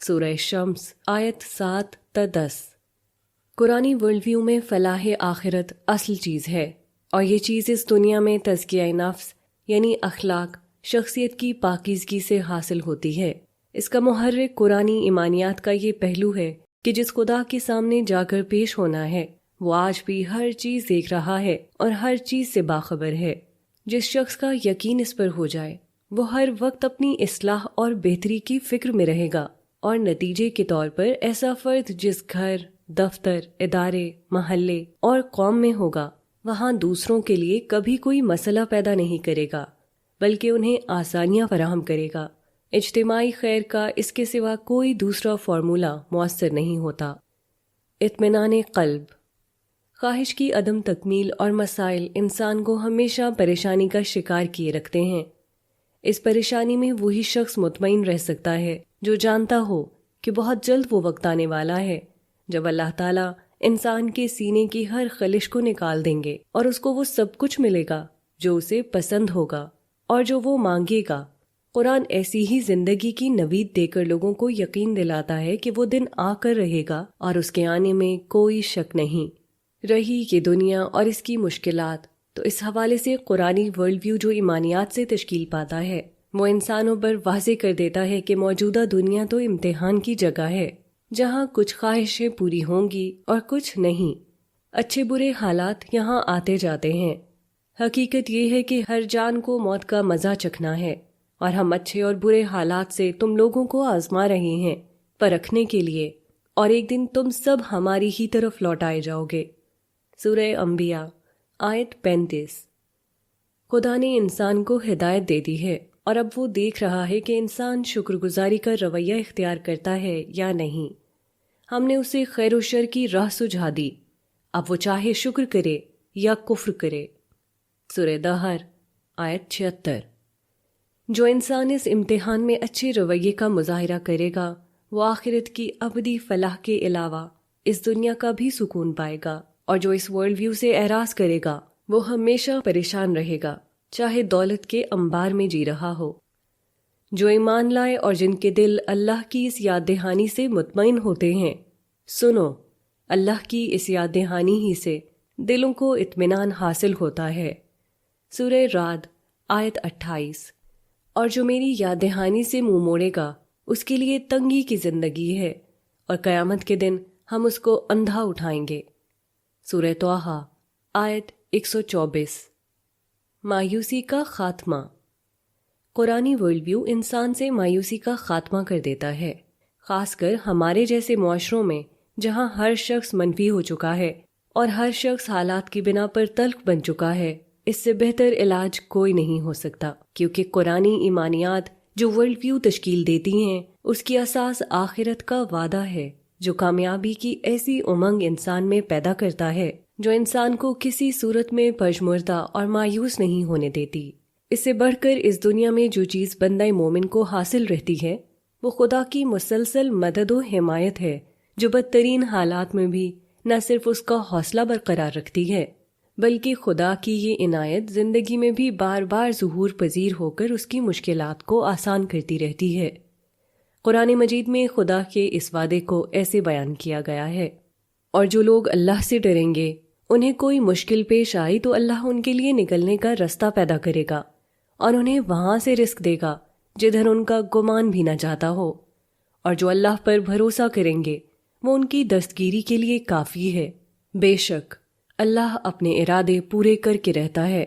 سورہ شمس آیت 7 تا 10۔ قرآنی ورلڈ ویو میں فلاح آخرت اصل چیز ہے، اور یہ چیز اس دنیا میں تزکیہ نفس یعنی اخلاق، شخصیت کی پاکیزگی سے حاصل ہوتی ہے۔ اس کا محرک قرآنی ایمانیات کا یہ پہلو ہے کہ جس خدا کے سامنے جا کر پیش ہونا ہے وہ آج بھی ہر چیز دیکھ رہا ہے اور ہر چیز سے باخبر ہے۔ جس شخص کا یقین اس پر ہو جائے وہ ہر وقت اپنی اصلاح اور بہتری کی فکر میں رہے گا، اور نتیجے کے طور پر ایسا فرد جس گھر، دفتر، ادارے، محلے اور قوم میں ہوگا وہاں دوسروں کے لیے کبھی کوئی مسئلہ پیدا نہیں کرے گا، بلکہ انہیں آسانیاں فراہم کرے گا۔ اجتماعی خیر کا اس کے سوا کوئی دوسرا فارمولہ مؤثر نہیں ہوتا۔ اطمینان قلب۔ خواہش کی عدم تکمیل اور مسائل انسان کو ہمیشہ پریشانی کا شکار کیے رکھتے ہیں۔ اس پریشانی میں وہی شخص مطمئن رہ سکتا ہے جو جانتا ہو کہ بہت جلد وہ وقت آنے والا ہے جب اللہ تعالیٰ انسان کے سینے کی ہر خلش کو نکال دیں گے اور اس کو وہ سب کچھ ملے گا جو اسے پسند ہوگا اور جو وہ مانگے گا۔ قرآن ایسی ہی زندگی کی نوید دے کر لوگوں کو یقین دلاتا ہے کہ وہ دن آ کر رہے گا اور اس کے آنے میں کوئی شک نہیں۔ رہی یہ دنیا اور اس کی مشکلات، تو اس حوالے سے قرآنی ورلڈ ویو جو ایمانیات سے تشکیل پاتا ہے وہ انسانوں پر واضح کر دیتا ہے کہ موجودہ دنیا تو امتحان کی جگہ ہے، جہاں کچھ خواہشیں پوری ہوں گی اور کچھ نہیں۔ اچھے برے حالات یہاں آتے جاتے ہیں۔ حقیقت یہ ہے کہ ہر جان کو موت کا مزہ چکھنا ہے، اور ہم اچھے اور برے حالات سے تم لوگوں کو آزما رہے ہیں پرکھنے کے لیے، اور ایک دن تم سب ہماری ہی طرف لوٹائے جاؤ گے۔ سورہ انبیاء آیت 35۔ خدا نے انسان کو ہدایت دے دی ہے، اور اب وہ دیکھ رہا ہے کہ انسان شکر گزاری کا رویہ اختیار کرتا ہے یا نہیں۔ ہم نے اسے خیر و شر کی راہ سجھا دی، اب وہ چاہے شکر کرے یا کفر کرے۔ سورہ دہر آیت 76۔ جو انسان اس امتحان میں اچھے رویے کا مظاہرہ کرے گا وہ آخرت کی ابدی فلاح کے علاوہ اس دنیا کا بھی سکون پائے گا، اور جو اس ورلڈ ویو سے اعراض کرے گا وہ ہمیشہ پریشان رہے گا، چاہے دولت کے انبار میں جی رہا ہو۔ جو ایمان لائے اور جن کے دل اللہ کی اس یاد دہانی سے مطمئن ہوتے ہیں، سنو، اللہ کی اس یاد دہانی ہی سے دلوں کو اطمینان حاصل ہوتا ہے۔ سورہ رعد آیت 28۔ اور جو میری یاد دہانی سے منہ موڑے گا اس کے لیے تنگی کی زندگی ہے، اور قیامت کے دن ہم اس کو اندھا اٹھائیں گے۔ سورہ طٰہٰ آیت 124۔ مایوسی کا خاتمہ۔ قرآنی ورلڈ ویو انسان سے مایوسی کا خاتمہ کر دیتا ہے، خاص کر ہمارے جیسے معاشروں میں جہاں ہر شخص منفی ہو چکا ہے اور ہر شخص حالات کی بنا پر تلخ بن چکا ہے۔ اس سے بہتر علاج کوئی نہیں ہو سکتا، کیونکہ قرآنی ایمانیات جو ورلڈ ویو تشکیل دیتی ہیں اس کی اساس آخرت کا وعدہ ہے، جو کامیابی کی ایسی امنگ انسان میں پیدا کرتا ہے جو انسان کو کسی صورت میں پژمردہ اور مایوس نہیں ہونے دیتی۔ اس سے بڑھ کر اس دنیا میں جو چیز بندہ مومن کو حاصل رہتی ہے وہ خدا کی مسلسل مدد و حمایت ہے، جو بدترین حالات میں بھی نہ صرف اس کا حوصلہ برقرار رکھتی ہے بلکہ خدا کی یہ عنایت زندگی میں بھی بار بار ظہور پذیر ہو کر اس کی مشکلات کو آسان کرتی رہتی ہے۔ قرآن مجید میں خدا کے اس وعدے کو ایسے بیان کیا گیا ہے، اور جو لوگ اللہ سے ڈریں گے انہیں کوئی مشکل پیش آئی تو اللہ ان کے لیے نکلنے کا رستہ پیدا کرے گا اور انہیں وہاں سے رزق دے گا جدھر ان کا گمان بھی نہ جاتا ہو، اور جو اللہ پر بھروسہ کریں گے وہ ان کی دستگیری کے لیے کافی ہے۔ بے شک اللہ اپنے ارادے پورے کر کے رہتا ہے۔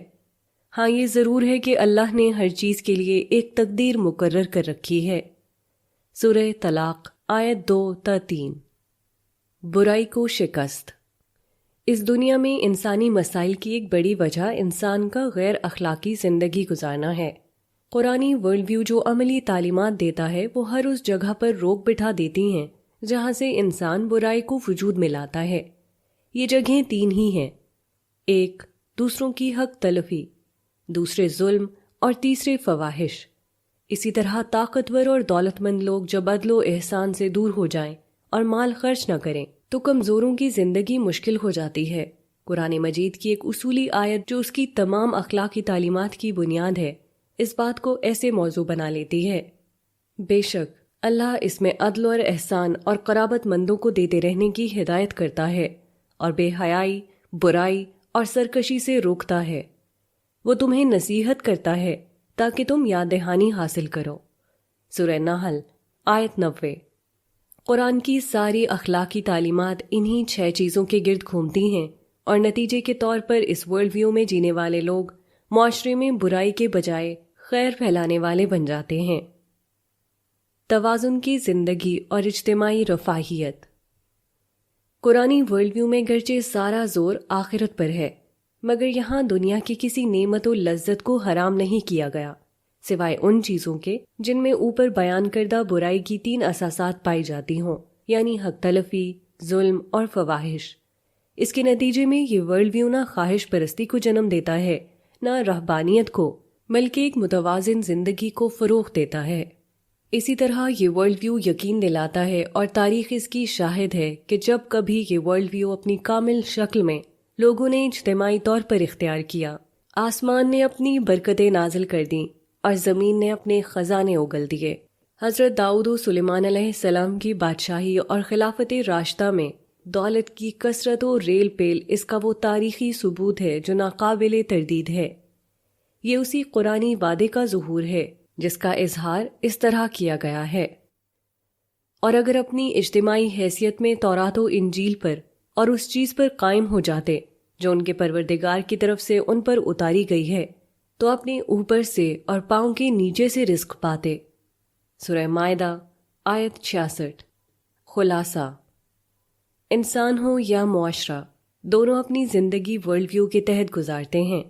ہاں یہ ضرور ہے کہ اللہ نے ہر چیز کے لیے ایک تقدیر مقرر کر رکھی ہے۔ سورہ طلاق آیت 2-3۔ برائی کو شکست۔ اس دنیا میں انسانی مسائل کی ایک بڑی وجہ انسان کا غیر اخلاقی زندگی گزارنا ہے۔ قرآنی ورلڈ ویو جو عملی تعلیمات دیتا ہے وہ ہر اس جگہ پر روک بٹھا دیتی ہیں جہاں سے انسان برائی کو وجود میں لاتا ہے۔ یہ جگہیں 3 ہی ہیں: 1 دوسروں کی حق تلفی، 2 ظلم، اور 3 فواحش۔ اسی طرح طاقتور اور دولت مند لوگ جب عدل و احسان سے دور ہو جائیں اور مال خرچ نہ کریں تو کمزوروں کی زندگی مشکل ہو جاتی ہے۔ قرآن مجید کی ایک اصولی آیت جو اس کی تمام اخلاقی تعلیمات کی بنیاد ہے اس بات کو ایسے موضوع بنا لیتی ہے۔ بے شک اللہ اس میں عدل اور احسان اور قرابت مندوں کو دیتے رہنے کی ہدایت کرتا ہے اور بے حیائی، برائی اور سرکشی سے روکتا ہے۔ وہ تمہیں نصیحت کرتا ہے تاکہ تم یاد دہانی حاصل کرو۔ سورہ نحل آیت 90۔ قرآن کی ساری اخلاقی تعلیمات انہی 6 چیزوں کے گرد گھومتی ہیں، اور نتیجے کے طور پر اس ورلڈ ویو میں جینے والے لوگ معاشرے میں برائی کے بجائے خیر پھیلانے والے بن جاتے ہیں۔ توازن کی زندگی اور اجتماعی رفاہیت۔ قرآنی ورلڈ ویو میں گرچہ سارا زور آخرت پر ہے، مگر یہاں دنیا کی کسی نعمت و لذت کو حرام نہیں کیا گیا سوائے ان چیزوں کے جن میں اوپر بیان کردہ برائی کی 3 اساسات پائی جاتی ہوں، یعنی حق تلفی، ظلم اور فواحش۔ اس کے نتیجے میں یہ ورلڈ ویو نہ خواہش پرستی کو جنم دیتا ہے نہ رہبانیت کو، بلکہ ایک متوازن زندگی کو فروغ دیتا ہے۔ اسی طرح یہ ورلڈ ویو یقین دلاتا ہے، اور تاریخ اس کی شاہد ہے، کہ جب کبھی یہ ورلڈ ویو اپنی کامل شکل میں لوگوں نے اجتماعی طور پر اختیار کیا، آسمان نے اپنی برکتیں نازل کر دیں اور زمین نے اپنے خزانے اگل دیے۔ حضرت داؤد و سلیمان علیہ السلام کی بادشاہی اور خلافت راشدہ میں دولت کی کثرت و ریل پیل اس کا وہ تاریخی ثبوت ہے جو ناقابل تردید ہے۔ یہ اسی قرآنی وعدے کا ظہور ہے جس کا اظہار اس طرح کیا گیا ہے۔ اور اگر اپنی اجتماعی حیثیت میں تورات و انجیل پر اور اس چیز پر قائم ہو جاتے جو ان کے پروردگار کی طرف سے ان پر اتاری گئی ہے، تو اپنے اوپر سے اور پاؤں کے نیچے سے رزق پاتے۔ سورہ مائدہ آیت 66۔ خلاصہ: انسان ہو یا معاشرہ، دونوں اپنی زندگی ورلڈ ویو کے تحت گزارتے ہیں۔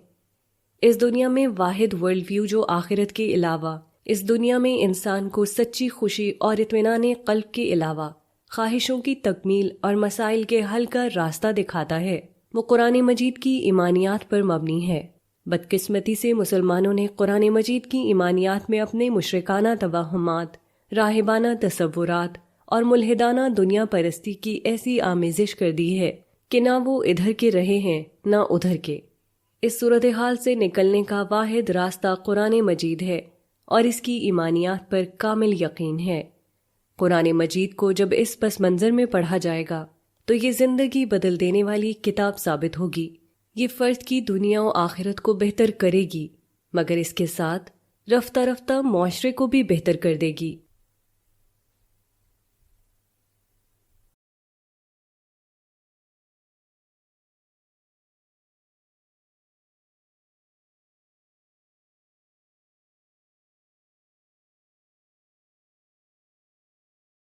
اس دنیا میں واحد ورلڈ ویو جو آخرت کے علاوہ اس دنیا میں انسان کو سچی خوشی اور اطمینان قلب کے علاوہ خواہشوں کی تکمیل اور مسائل کے حل کا راستہ دکھاتا ہے، وہ قرآن مجید کی ایمانیات پر مبنی ہے۔ بدقسمتی سے مسلمانوں نے قرآن مجید کی ایمانیات میں اپنے مشرکانہ توہمات، راہبانہ تصورات اور ملحدانہ دنیا پرستی کی ایسی آمیزش کر دی ہے کہ نہ وہ ادھر کے رہے ہیں نہ ادھر کے۔ اس صورتحال سے نکلنے کا واحد راستہ قرآن مجید ہے اور اس کی ایمانیات پر کامل یقین ہے۔ قرآن مجید کو جب اس پس منظر میں پڑھا جائے گا تو تو یہ زندگی بدل دینے والی کتاب ثابت ہوگی۔ یہ فرد کی دنیا و آخرت کو بہتر کرے گی، مگر اس کے ساتھ رفتہ رفتہ معاشرے کو بھی بہتر کر دے گی۔